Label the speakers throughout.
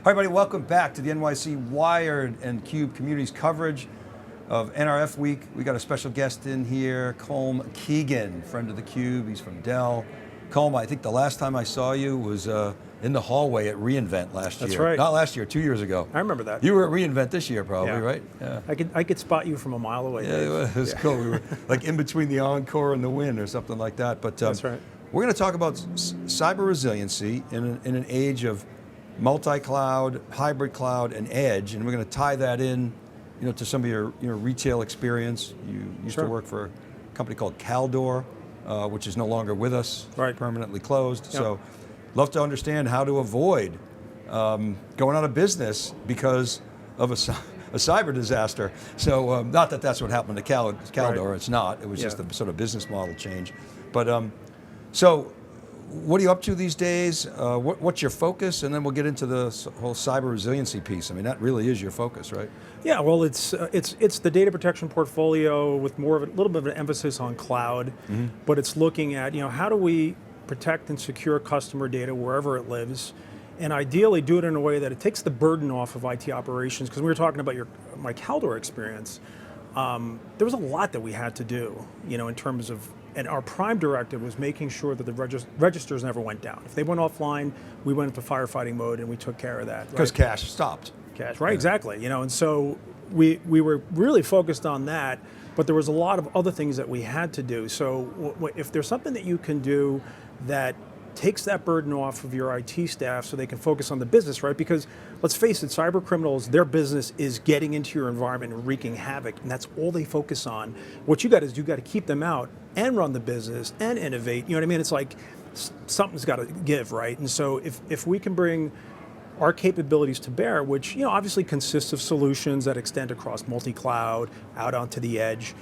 Speaker 1: Hi everybody, welcome back to the NYC Wired and CUBE Communities coverage of NRF Week. We got a special guest in here, Colm Keegan, friend of theCUBE, he's from Dell. Colm, I think the last time I saw you was in the hallway at reInvent last year.
Speaker 2: That's right.
Speaker 1: Not last year, 2 years ago.
Speaker 2: I remember that.
Speaker 1: You were at reInvent this year probably,
Speaker 2: Yeah.
Speaker 1: right? Yeah.
Speaker 2: I could spot you from a mile away.
Speaker 1: Yeah, it was cool. We were like in between the Encore and the Win or something like that. But
Speaker 2: That's right.
Speaker 1: We're going to talk about cyber resiliency in an age of multi-cloud, hybrid cloud, and edge, and we're going to tie that in, to some of your retail experience. You used to work for a company called Caldor, which is no longer with us, permanently closed. Yep. So, love to understand how to avoid going out of business because of a cyber disaster. So, not that that's what happened to Caldor. It's not. It was just a sort of business model change. But so. What are you up to these days? What's your focus? And then we'll get into the whole cyber resiliency piece. I mean, that really is your focus, right?
Speaker 2: Yeah, well, it's the data protection portfolio with more of a little bit of an emphasis on cloud, but it's looking at how do we protect and secure customer data wherever it lives, and ideally do it in a way that it takes the burden off of IT operations. Because we were talking about my Caldor experience, there was a lot that we had to do, in terms of. And our prime directive was making sure that the registers never went down. If they went offline, we went into firefighting mode and we took care of that.
Speaker 1: Because cache stopped.
Speaker 2: Cache, right, exactly. And so we were really focused on that, but there was a lot of other things that we had to do. So if there's something that you can do that takes that burden off of your IT staff so they can focus on the business, right? Because let's face it, cyber criminals, their business is getting into your environment and wreaking havoc, and that's all they focus on. What you got is you got to keep them out and run the business and innovate. You know what I mean? It's like something's got to give, right? And so if we can bring our capabilities to bear, which obviously consists of solutions that extend across multi-cloud, out onto the edge,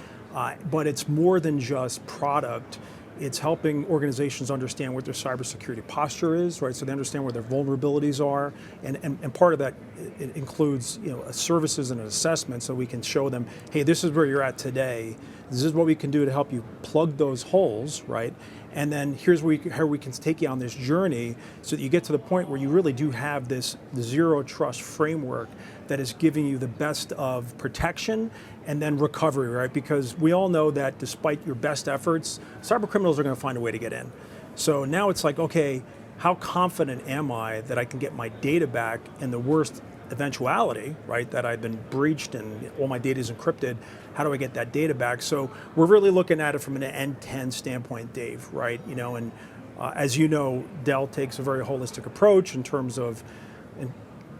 Speaker 2: but it's more than just product. It's helping organizations understand what their cybersecurity posture is, right? So they understand where their vulnerabilities are, and part of that it includes services and an assessment, so we can show them, hey, this is where you're at today. This is what we can do to help you plug those holes, right? And then here's how we can take you on this journey so that you get to the point where you really do have this zero trust framework that is giving you the best of protection and then recovery, right? Because we all know that despite your best efforts, cyber criminals are going to find a way to get in. So now it's like, okay, how confident am I that I can get my data back in the worst eventuality, right? That I've been breached and all my data is encrypted. How do I get that data back? So we're really looking at it from an end-to-end standpoint, Dave, right? And as you know, Dell takes a very holistic approach in terms of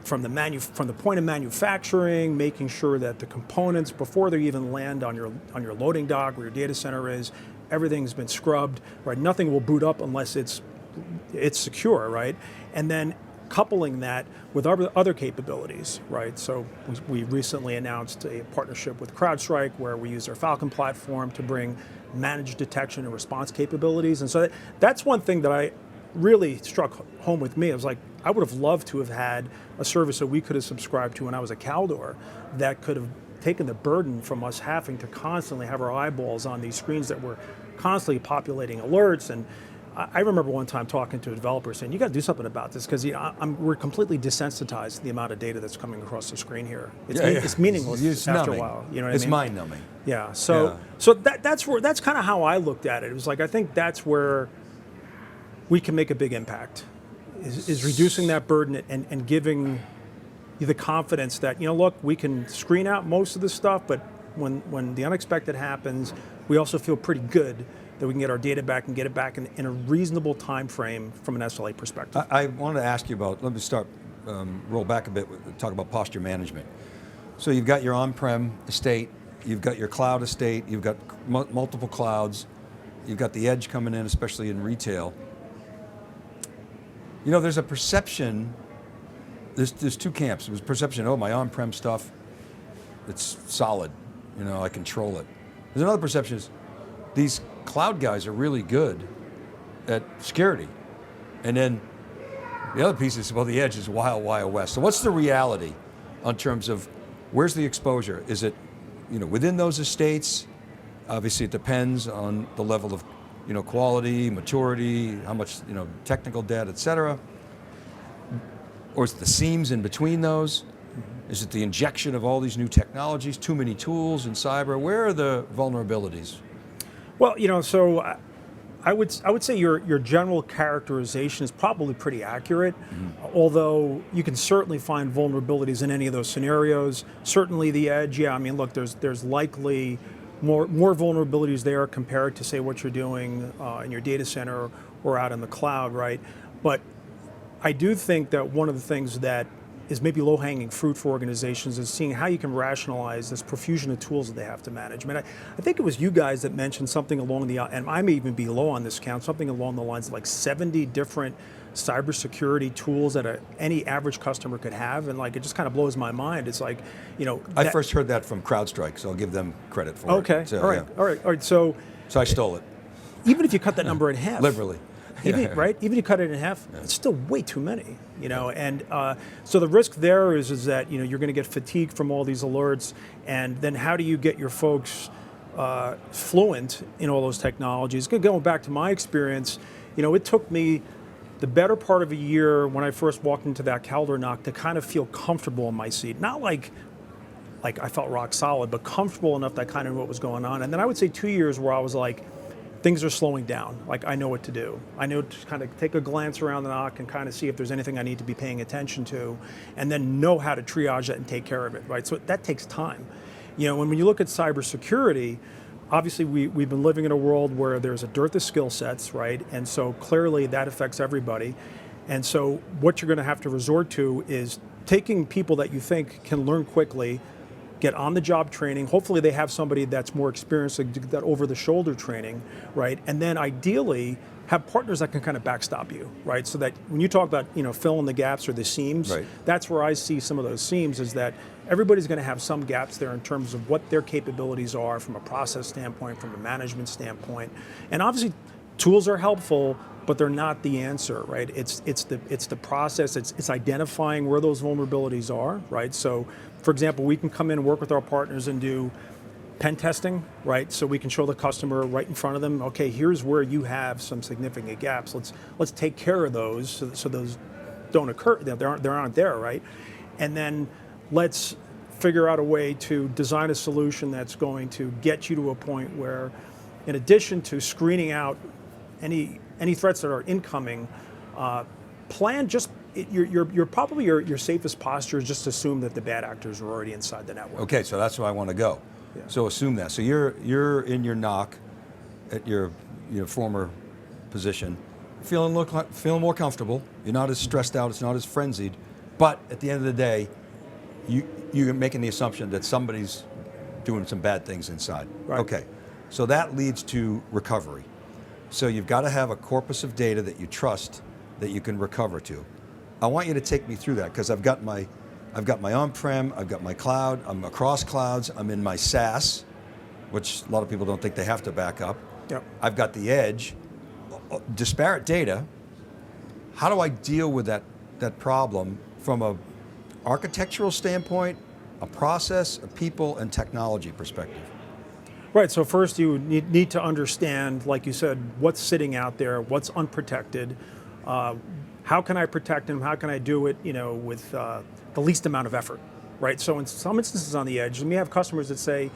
Speaker 2: from the point of manufacturing, making sure that the components before they even land on your loading dock where your data center is, everything's been scrubbed, right? Nothing will boot up unless it's secure, right? And then coupling that with other capabilities, right? So we recently announced a partnership with CrowdStrike where we use our Falcon platform to bring managed detection and response capabilities. And so that's one thing that I really struck home with me. I was like, I would have loved to have had a service that we could have subscribed to when I was at Caldor that could have taken the burden from us having to constantly have our eyeballs on these screens that were constantly populating alerts. And I remember one time talking to a developer saying, you got to do something about this because we're completely desensitized to the amount of data that's coming across the screen here. It's meaningless
Speaker 1: it's
Speaker 2: after
Speaker 1: numbing.
Speaker 2: a while. You know what
Speaker 1: it's
Speaker 2: I mean?
Speaker 1: mind numbing.
Speaker 2: Yeah. So that's kind of how I looked at it. It was like, I think that's where we can make a big impact, is reducing that burden and giving you the confidence that, look, we can screen out most of this stuff, but when the unexpected happens, we also feel pretty good that we can get our data back and get it back in a reasonable time frame from an SLA perspective.
Speaker 1: I wanted to ask you about, let me start, roll back a bit, talk about posture management. So you've got your on-prem estate, you've got your cloud estate, you've got multiple clouds, you've got the edge coming in, especially in retail. There's a perception, there's two camps. There's perception, my on-prem stuff, it's solid, I control it. There's another perception is, these cloud guys are really good at security. And then the other piece is, well, the edge is wild, wild west. So what's the reality in terms of where's the exposure? Is it, within those estates? Obviously it depends on the level of, quality, maturity, how much, technical debt, et cetera. Or is it the seams in between those? Is it the injection of all these new technologies, too many tools in cyber? Where are the vulnerabilities?
Speaker 2: Well, so I would say your general characterization is probably pretty accurate, although you can certainly find vulnerabilities in any of those scenarios. Certainly the edge, yeah, I mean, look, there's likely more vulnerabilities there compared to, say, what you're doing in your data center or out in the cloud, right? But I do think that one of the things that is maybe low-hanging fruit for organizations is seeing how you can rationalize this profusion of tools that they have to manage. I mean, I think it was you guys that mentioned something along and I may even be low on this count, something along the lines of like 70 different cybersecurity tools that any average customer could have, and like it just kind of blows my mind. It's like,
Speaker 1: I first heard that from CrowdStrike, so I'll give them credit for it.
Speaker 2: Okay,
Speaker 1: So,
Speaker 2: all right,
Speaker 1: yeah.
Speaker 2: So
Speaker 1: I stole it.
Speaker 2: Even if you cut that number in half,
Speaker 1: Liberally.
Speaker 2: Right? Even if you cut it in half, it's still way too many, And so the risk there is that you're going to get fatigue from all these alerts, and then how do you get your folks fluent in all those technologies? Going back to my experience, it took me the better part of a year when I first walked into that Calder knock to kind of feel comfortable in my seat. Not like I felt rock solid, but comfortable enough that I kind of knew what was going on. And then I would say 2 years where I was like, things are slowing down. Like, I know what to do. I know to kind of take a glance around the knock and kind of see if there's anything I need to be paying attention to, and then know how to triage it and take care of it, right? So that takes time. When you look at cybersecurity, obviously we've been living in a world where there's a dearth of skill sets, right? And so clearly that affects everybody. And so what you're going to have to resort to is taking people that you think can learn quickly, get on-the-job training. Hopefully they have somebody that's more experienced to get that over-the-shoulder training, right? And then ideally have partners that can kind of backstop you, right? So that when you talk about filling the gaps or the seams,
Speaker 1: right,
Speaker 2: that's where I see some of those seams, is that everybody's going to have some gaps there in terms of what their capabilities are from a process standpoint, from a management standpoint. And obviously tools are helpful, but they're not the answer, right? It's the process. It's identifying where those vulnerabilities are, right? So, for example, we can come in and work with our partners and do pen testing, right? So we can show the customer right in front of them, okay, here's where you have some significant gaps. Let's take care of those so those don't occur. They aren't there, right? And then let's figure out a way to design a solution that's going to get you to a point where, in addition to screening out any threats that are incoming, plan just. You're probably your safest posture is just assume that the bad actors are already inside the network.
Speaker 1: Okay, so that's where I want to go.
Speaker 2: Yeah.
Speaker 1: So assume that. So you're in your knock at your former position, feeling more comfortable. You're not as stressed out. It's not as frenzied. But at the end of the day, you're making the assumption that somebody's doing some bad things inside.
Speaker 2: Right.
Speaker 1: Okay, so that leads to recovery. So you've got to have a corpus of data that you trust that you can recover to. I want you to take me through that, because I've got my on-prem, I've got my cloud, I'm across clouds, I'm in my SaaS, which a lot of people don't think they have to back up.
Speaker 2: Yep.
Speaker 1: I've got the edge, disparate data. How do I deal with that problem from a architectural standpoint, a process, a people, and technology perspective?
Speaker 2: Right, so first you need to understand, like you said, what's sitting out there, what's unprotected, how can I protect them, how can I do it with the least amount of effort, right? So in some instances on the edge, we have customers that say,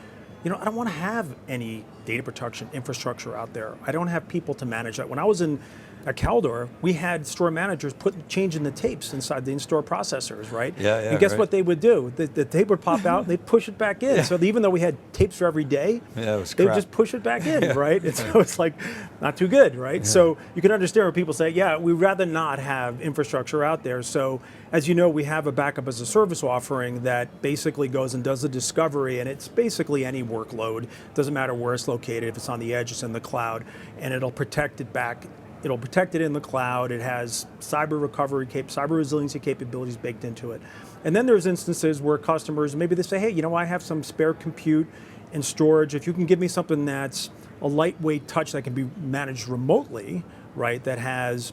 Speaker 2: I don't want to have any data protection infrastructure out there. I don't have people to manage that. When I was at Caldor, we had store managers changing the tapes inside the in-store processors, right?
Speaker 1: Yeah,
Speaker 2: and guess what they would do? The tape would pop out, and they'd push it back in. Yeah. So even though we had tapes for every day, they would just push it back in, right? And so it's like, not too good, right? Yeah. So you can understand when people say, yeah, we'd rather not have infrastructure out there. So as you know, we have a backup as a service offering that basically goes and does the discovery, and it's basically any workload. Doesn't matter where it's located, if it's on the edge, it's in the cloud, and it'll protect it back. It'll protect it in the cloud. It has cyber recovery, cyber resiliency capabilities baked into it. And then there's instances where customers, maybe they say, hey, I have some spare compute and storage. If you can give me something that's a lightweight touch that can be managed remotely, right, that has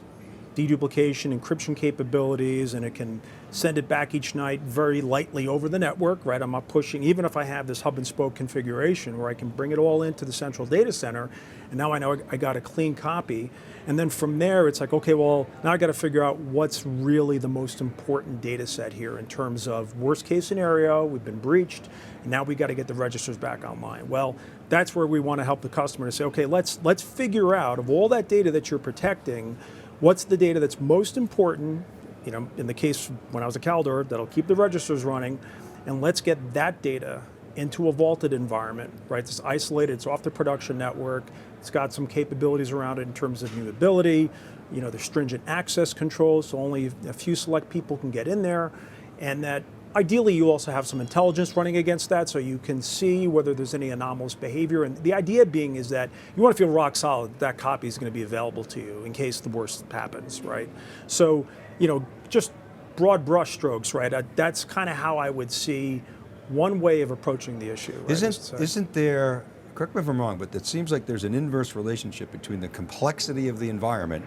Speaker 2: deduplication, encryption capabilities, and it can send it back each night very lightly over the network, right? I'm not pushing, even if I have this hub and spoke configuration where I can bring it all into the central data center, and now I know I got a clean copy. And then from there, it's like, okay, well, now I got to figure out what's really the most important data set here in terms of worst case scenario, we've been breached, and now we got to get the registers back online. Well, that's where we want to help the customer to say, okay, let's figure out of all that data that you're protecting, what's the data that's most important, you know, in the case when I was at Caldor, that'll keep the registers running, and let's get that data into a vaulted environment, right? It's isolated, it's off the production network, it's got some capabilities around it in terms of mutability, you know, there's stringent access controls, so only a few select people can get in there, and that ideally you also have some intelligence running against that so you can see whether there's any anomalous behavior, and the idea being is that you want to feel rock solid that copy is going to be available to you in case the worst happens, right? So, you know, just broad brush strokes, right? That's kind of how I would see one way of approaching the issue. Right?
Speaker 1: Isn't there, correct me if I'm wrong, but it seems like there's an inverse relationship between the complexity of the environment,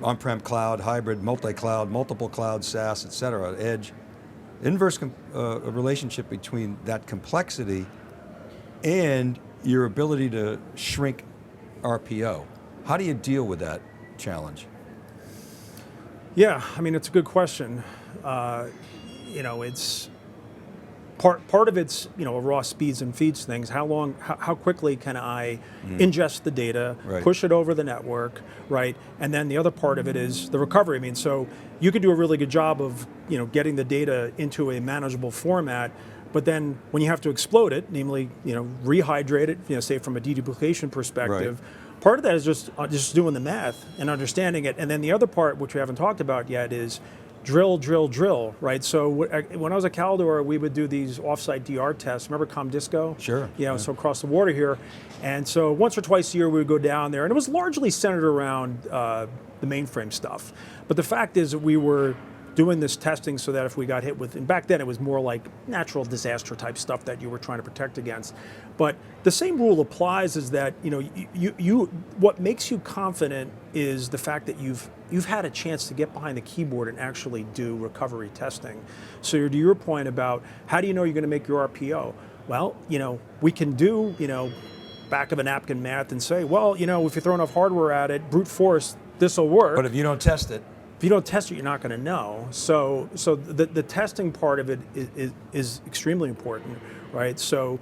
Speaker 1: on-prem cloud, hybrid, multi-cloud, multiple cloud, SaaS, et cetera, edge, inverse relationship between that complexity and your ability to shrink RPO. How do you deal with that challenge?
Speaker 2: Yeah, I mean, it's a good question. You know, it's part of it's, you know, a raw speeds and feeds things. How quickly can I ingest the data,
Speaker 1: right,
Speaker 2: push it over the network, right? And then the other part of it is the recovery. I mean, so you could do a really good job of, you know, getting the data into a manageable format, but then when you have to explode it, namely, you know, rehydrate it, you know, say from a deduplication perspective, right, part of that is just doing the math and understanding it. And then the other part, which we haven't talked about yet, is drill, drill, drill, right? So when I was at Caldor, we would do these offsite DR tests. Remember Comdisco?
Speaker 1: Sure.
Speaker 2: You know, so across the water here. And so once or twice a year, we would go down there, and it was largely centered around the mainframe stuff. But the fact is that we were doing this testing so that if we got hit with, and back then it was more like natural disaster type stuff that you were trying to protect against. But the same rule applies, is that, you know, what makes you confident is the fact that you've had a chance to get behind the keyboard and actually do recovery testing. So to your point about how do you know you're going to make your RPO? Well, you know, we can do, you know, back of a napkin math and say, well, you know, if you throw enough hardware at it, brute force, this will work.
Speaker 1: But if you don't test it,
Speaker 2: if you don't test it, you're not going to know. So the testing part of it is extremely important, right? So,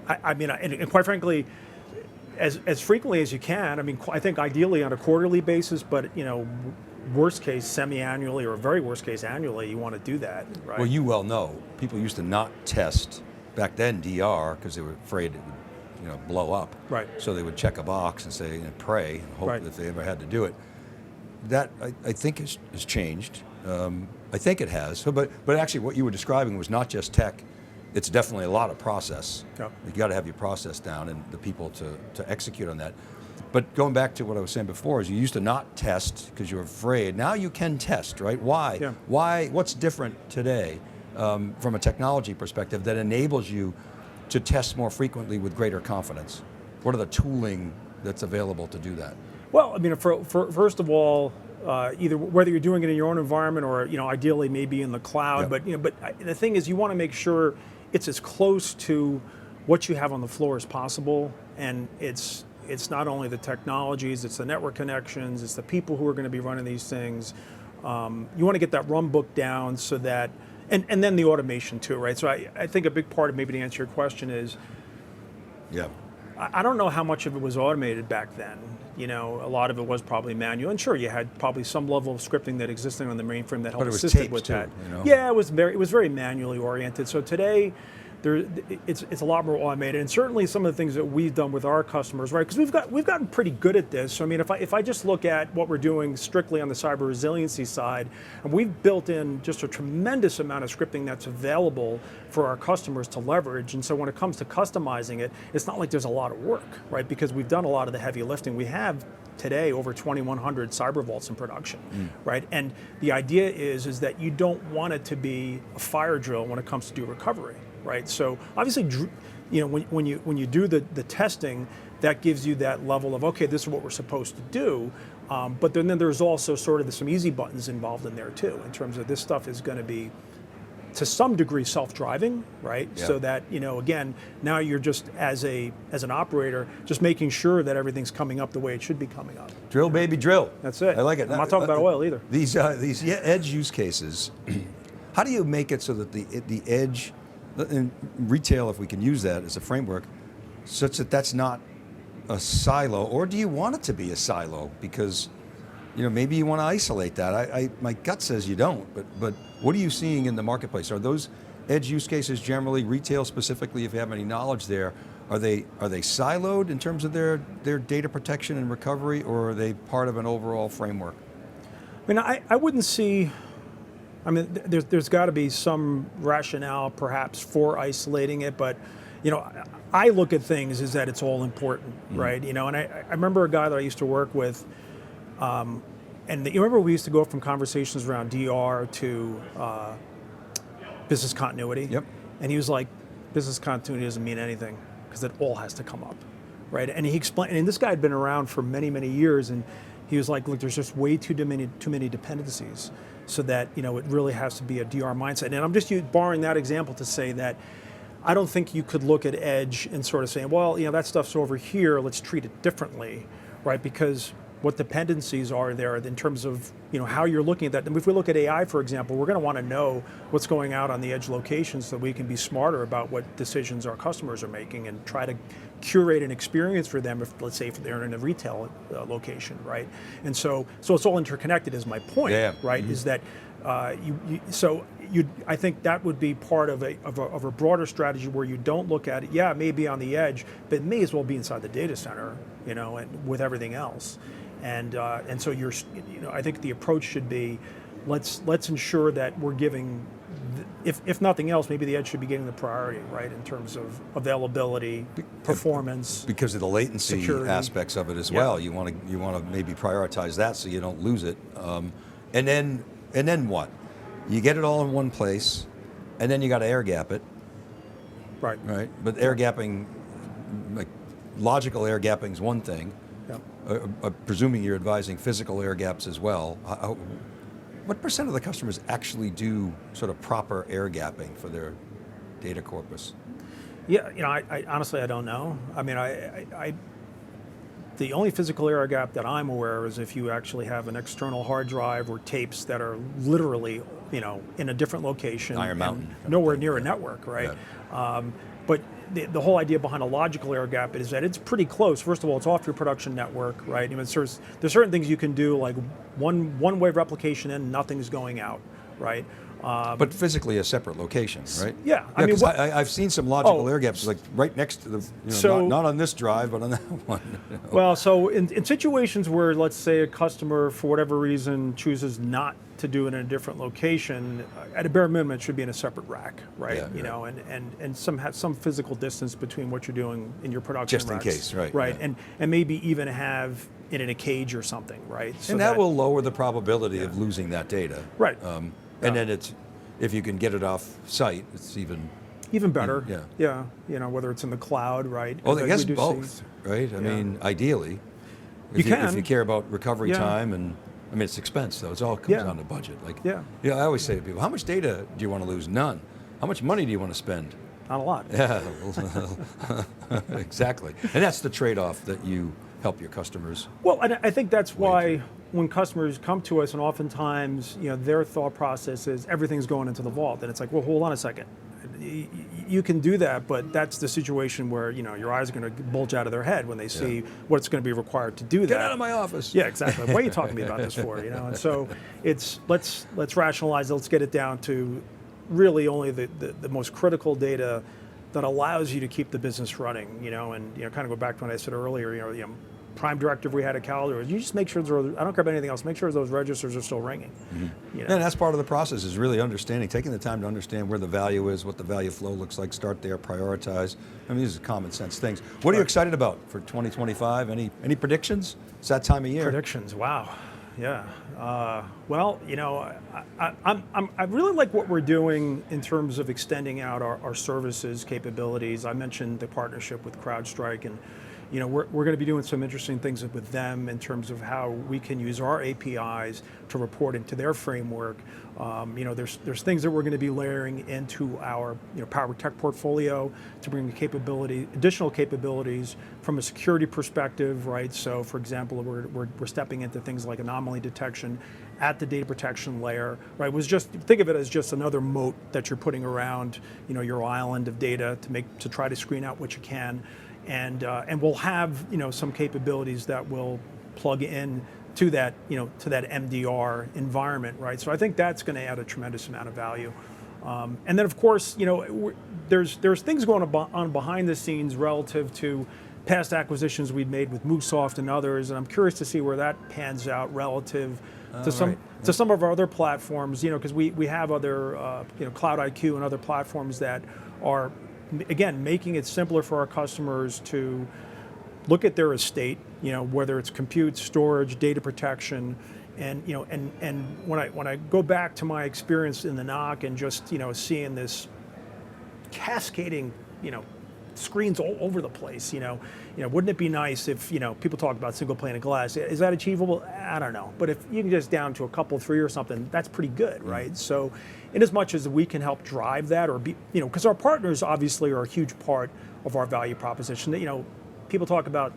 Speaker 2: I mean, and quite frankly, as frequently as you can. I mean, I think ideally on a quarterly basis, but, you know, worst case semi-annually, or very worst case annually, you want to do that, right?
Speaker 1: well, you well know, people used to not test back then DR because they were afraid it would, you know, blow up.
Speaker 2: Right.
Speaker 1: So they would check a box and say, and pray, and hope
Speaker 2: Right.
Speaker 1: that if they ever had to do it. That I think has changed. I think it has. So, but actually, what you were describing was not just tech. It's definitely a lot of process.
Speaker 2: Yeah.
Speaker 1: You got to have your process down and the people to execute on that. But going back to what I was saying before, is you used to not test because you were afraid. Now you can test, right? Why?
Speaker 2: Yeah.
Speaker 1: Why? What's different today from a technology perspective that enables you to test more frequently with greater confidence? What are the tooling that's available to do that?
Speaker 2: Well, I mean, first of all, either whether you're doing it in your own environment or, you know, ideally maybe in the cloud,
Speaker 1: Yep.
Speaker 2: but, you know, but the thing is, you want to make sure it's as close to what you have on the floor as possible, and it's not only the technologies, it's the network connections, it's the people who are going to be running these things. You want to get that run book down so that, and then the automation too, right? So I think a big part of, maybe to answer your question, is,
Speaker 1: Yeah.
Speaker 2: I don't know how much of it was automated back then. You know, a lot of it was probably manual, and sure, you had probably some level of scripting that existed on the mainframe that helped assist with that.
Speaker 1: You know?
Speaker 2: Yeah, it was very manually oriented. So today, it's a lot more automated, and certainly some of the things that we've done with our customers, right? Because we've gotten pretty good at this. So I mean, if I just look at what we're doing strictly on the cyber resiliency side, and we've built in just a tremendous amount of scripting that's available for our customers to leverage. And so when it comes to customizing it, it's not like there's a lot of work, right? Because we've done a lot of the heavy lifting. We have today over 2,100 cyber vaults in production, right? And the idea is that you don't want it to be a fire drill when it comes to do recovery, right? So obviously, you know, when you do the testing, that gives you that level of, okay, this is what we're supposed to do. But then there's also sort of some easy buttons involved in there too, in terms of this stuff is going to be to some degree self-driving, right?
Speaker 1: Yeah.
Speaker 2: So that, again, now you're just as an operator, just making sure that everything's coming up the way it should be coming up.
Speaker 1: Drill, baby, drill.
Speaker 2: That's it.
Speaker 1: I like it.
Speaker 2: I'm not talking about oil either.
Speaker 1: These edge use cases, how do you make it so that the edge, in retail, if we can use that as a framework, such that that's not a silo, or do you want it to be a silo? Because maybe you want to isolate that. My gut says you don't, but what are you seeing in the marketplace? Are those edge use cases generally, retail specifically, if you have any knowledge there, are they siloed in terms of their data protection and recovery, or are they part of an overall framework?
Speaker 2: I mean, I wouldn't see, there's got to be some rationale perhaps for isolating it, but I look at things as that it's all important, right? And I remember a guy that I used to work with, and you remember we used to go from conversations around DR to business continuity?
Speaker 1: Yep.
Speaker 2: And he was like, business continuity doesn't mean anything because it all has to come up, right? And he explained, and this guy had been around for many, many years, and he was like, look, there's just way too many dependencies, so that it really has to be a DR mindset. And I'm just borrowing that example to say that I don't think you could look at edge and sort of saying, well, that stuff's over here, let's treat it differently, right? Because what dependencies are there in terms of how you're looking at that. And if we look at AI, for example, we're going to want to know what's going out on the edge locations so that we can be smarter about what decisions our customers are making and try to curate an experience for them, if let's say if they're in a retail location, right? And so it's all interconnected is my point, right? Mm-hmm. Is that I think that would be part of a broader strategy where you don't look at it, it may be on the edge, but it may as well be inside the data center, and with everything else. And so I think the approach should be, let's ensure that we're giving, if nothing else, maybe the edge should be getting the priority, right, in terms of availability, performance,
Speaker 1: because of the latency
Speaker 2: security
Speaker 1: aspects of it as well. You want to maybe prioritize that so you don't lose it. And then what? You get it all in one place, and then you got to air gap it.
Speaker 2: Right.
Speaker 1: Right. But air gapping, like logical air gapping is one thing. Presuming you're advising physical air gaps as well. What % of the customers actually do sort of proper air gapping for their data corpus?
Speaker 2: Yeah, I honestly, I don't know. I mean, the only physical air gap that I'm aware of is if you actually have an external hard drive or tapes that are literally, in a different location.
Speaker 1: Iron Mountain.
Speaker 2: Nowhere near a network, right?
Speaker 1: Yeah.
Speaker 2: But the whole idea behind a logical air gap is that it's pretty close. First of all, it's off your production network, right? There's certain things you can do, like one wave replication in, nothing's going out, right?
Speaker 1: But physically a separate location, right?
Speaker 2: Yeah.
Speaker 1: I've seen some logical air gaps, like right next to the, not on this drive, but on that one.
Speaker 2: Well, so in situations where, let's say, a customer, for whatever reason, chooses not to do it in a different location, at a bare minimum, it should be in a separate rack, right? And have some physical distance between what you're doing in your production
Speaker 1: just
Speaker 2: racks,
Speaker 1: in case, right?
Speaker 2: Right,
Speaker 1: yeah.
Speaker 2: and maybe even have it in a cage or something, right? So
Speaker 1: and that will lower the probability of losing that data,
Speaker 2: right?
Speaker 1: And then if you can get it off site, it's even
Speaker 2: better. Whether it's in the cloud, right?
Speaker 1: Well, I guess both, right? I mean, ideally, if you care about recovery time, and I mean, it's expense, though. It all comes down to budget. I always say to people, how much data do you want to lose? None. How much money do you want to spend?
Speaker 2: Not a lot.
Speaker 1: Yeah, exactly. And that's the trade-off that you help your customers.
Speaker 2: Well, and I think that's why when customers come to us, and oftentimes, their thought process is everything's going into the vault, and it's like, well, hold on a second. You can do that, but that's the situation where your eyes are going to bulge out of their head when they see what's going to be required to do that.
Speaker 1: Get out of my office.
Speaker 2: Yeah, exactly. What are you talking to me about this for? And so it's let's rationalize it. Let's get it down to really only the most critical data that allows you to keep the business running. And kind of go back to what I said earlier. Prime directive we had at Calendar is you just make sure I don't care about anything else. Make sure those registers are still ringing.
Speaker 1: Mm-hmm. And that's part of the process, is really taking the time to understand where the value is, what the value flow looks like. Start there, prioritize. I mean, these are common sense things. What are you excited about for 2025? Any predictions? It's that time of year.
Speaker 2: Predictions. Wow. Yeah. Well, I really like what we're doing in terms of extending out our services capabilities. I mentioned the partnership with CrowdStrike, and we're going to be doing some interesting things with them in terms of how we can use our APIs to report into their framework. There's things that we're going to be layering into our Power Protect portfolio to bring additional capabilities from a security perspective, right? So, for example, we're stepping into things like anomaly detection at the data protection layer, right? Think of it as just another moat that you're putting around, your island of data to try to screen out what you can, and we'll have some capabilities that will plug in to that MDR environment, right? So I think that's going to add a tremendous amount of value. And then of course, there's things going on behind the scenes relative to past acquisitions we've made with MoveSoft and others, and I'm curious to see where that pans out relative to some of our other platforms, because we have other Cloud IQ and other platforms that are, again, making it simpler for our customers to look at their estate, whether it's compute, storage, data protection, and when I go back to my experience in the NOC and just seeing this cascading screens all over the place, wouldn't it be nice if people talk about single pane of glass? Is that achievable? I don't know, but if you can just down to a couple, 3 or something, that's pretty good, right? So, in as much as we can help drive that, or be, because our partners obviously are a huge part of our value proposition. That people talk about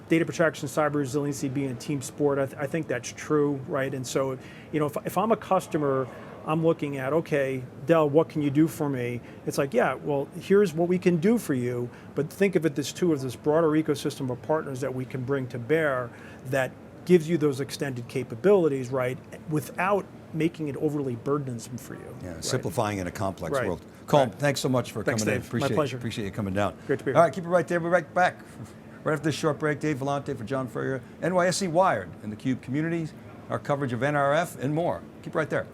Speaker 2: data protection, cyber resiliency being a team sport. I think that's true, right? And so, if I'm a customer, I'm looking at, okay, Dell, what can you do for me? It's like, yeah, well, here's what we can do for you, but think of it as this broader ecosystem of partners that we can bring to bear that gives you those extended capabilities, right, without making it overly burdensome for you.
Speaker 1: Yeah,
Speaker 2: right?
Speaker 1: Simplifying in a complex world. Colm, thanks so much for coming in.
Speaker 2: My pleasure.
Speaker 1: Appreciate you coming down.
Speaker 2: Great to be here.
Speaker 1: All right, keep it right there. We'll be right back. Right after this short break, Dave Vellante for John Furrier, NYSE Wired, and theCUBE communities, our coverage of NRF and more. Keep it right there.